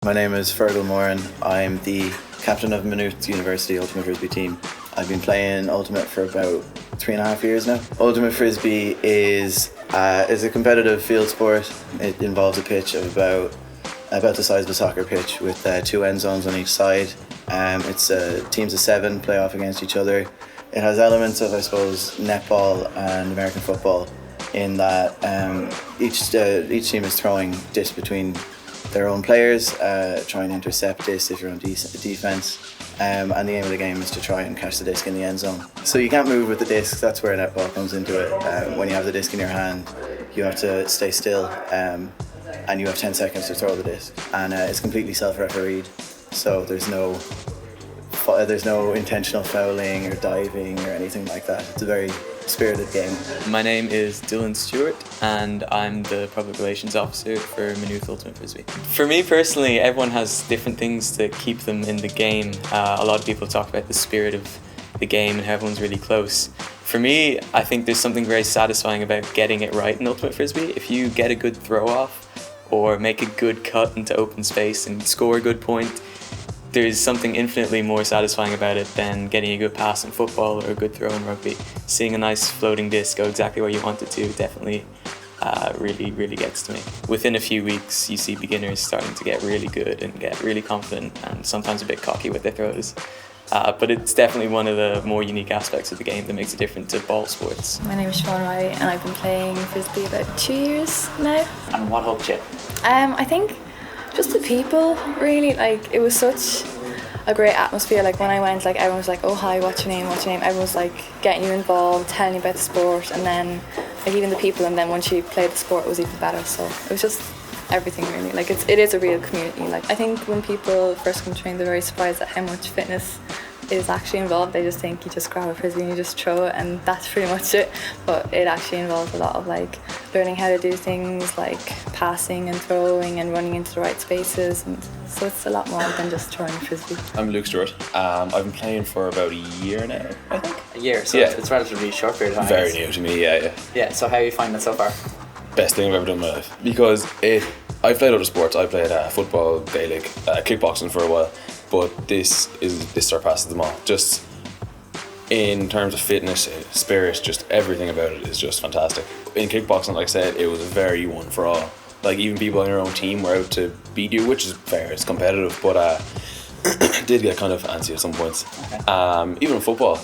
My name is Fergal Moran. I'm the captain of Maynooth University Ultimate Frisbee team. I've been playing Ultimate for about 3.5 years now. Ultimate Frisbee is a competitive field sport. It involves a pitch of about the size of a soccer pitch with 2 end zones on each side. It's teams of 7 play off against each other. It has elements of, I suppose, netball and American football in that each team is throwing discs between their own players, trying to intercept this if you're on defence, and the aim of the game is to try and catch the disc in the end zone. So you can't move with the disc, that's where netball comes into it. When you have the disc in your hand, you have to stay still, and you have 10 seconds to throw the disc, and it's completely self-refereed, so there's no intentional fouling or diving or anything like that. It's a very spirited game. My name is Dylan Stewart and I'm the Public Relations Officer for Maynooth Ultimate Frisbee. For me personally, everyone has different things to keep them in the game. A lot of people talk about the spirit of the game and how everyone's really close. For me, I think there's something very satisfying about getting it right in Ultimate Frisbee. If you get a good throw off or make a good cut into open space and score a good point, there's something infinitely more satisfying about it than getting a good pass in football or a good throw in rugby. Seeing a nice floating disc go exactly where you want it to definitely really gets to me. Within a few weeks, you see beginners starting to get really good and get really confident and sometimes a bit cocky with their throws. But it's definitely one of the more unique aspects of the game that makes it different to ball sports. My name is Siobhan Riley and I've been playing Frisbee about 2 years now. And what hooked you? I think just the people, really. Like, it was such a great atmosphere. Like, when I went, like, everyone was like, oh hi, what's your name? Everyone was like getting you involved, telling you about the sport, and then like even the people, and then once you played the sport it was even better. So it was just everything, really. Like, it is a real community. Like, I think when people first come to train, they're very surprised at how much fitness is actually involved. They just think you just grab a frisbee and you just throw it and that's pretty much it, but it actually involves a lot of like learning how to do things like passing and throwing and running into the right spaces, and so it's a lot more than just throwing a frisbee. I'm Luke Stewart. I've been playing for about a year now, I think. A year, so Yeah. it's a relatively short period of time. Very new to me, yeah. Yeah, so how are you finding it so far? Best thing I've ever done in my life. Because I've played other sports. I played football, Gaelic, kickboxing for a while, but this surpasses them all. Just in terms of fitness, spirit, just everything about it is just fantastic. In kickboxing, like I said, it was a very one for all. Like, even people on your own team were out to beat you, which is fair, it's competitive, but did get kind of antsy at some points. Okay. Even in football,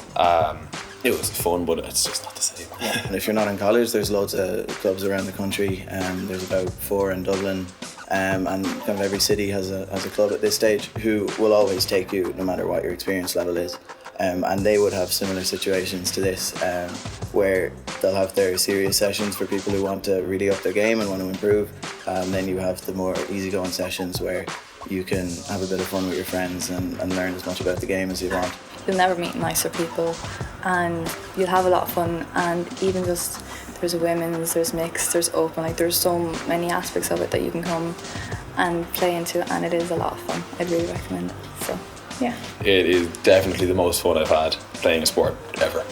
it was fun, but it's just not the same. And if you're not in college, there's loads of clubs around the country. There's about 4 in Dublin, and kind of every city has a club at this stage who will always take you no matter what your experience level is. And they would have similar situations to this, where they'll have their serious sessions for people who want to really up their game and want to improve. Then you have the more easygoing sessions where you can have a bit of fun with your friends and learn as much about the game as you want. You'll never meet nicer people and you'll have a lot of fun, and even just there's women's, there's mixed, there's open, like there's so many aspects of it that you can come and play into, and it is a lot of fun. I'd really recommend it. So yeah. It is definitely the most fun I've had playing a sport ever.